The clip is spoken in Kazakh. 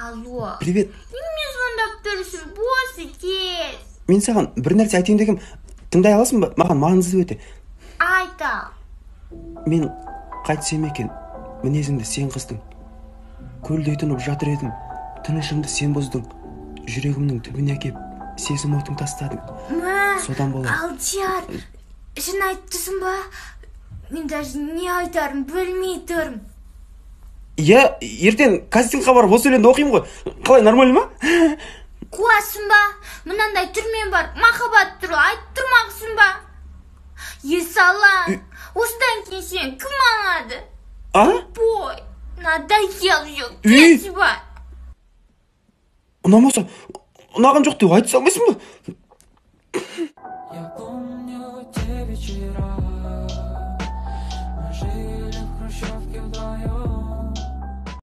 Алло. Привет. Неме звондап тұрсың? Босы тез. Мен саған бір нәрсе айтайын дегем. Тыңдай аласың ба? Маған маңызды өте. Айта. Мен қайтсем екен, мінезіңді сен қыздың. Көлдей тұнып жатыр едім. Тынышымды сен бұздың. Жүрегімнің түбіне кеп, сезім отын тастадың. Содан болар. Алдияр, шын айттысың ба? Мен даже не айтарын білмей тұрмын. Я ертең кастингқа барып осы өлеңді оқимын ғой. Қалай, нормально ма? Қуасың ба? Мынандай түрмен бар, махаббат туралы айтып тұрмақсың ба? Есалаң, осыдан кейін сен кім алады? Бой, надоел жоқ, кетші ба? Ұнамаса, ұнаған жоқ деп айта салмайсың ба?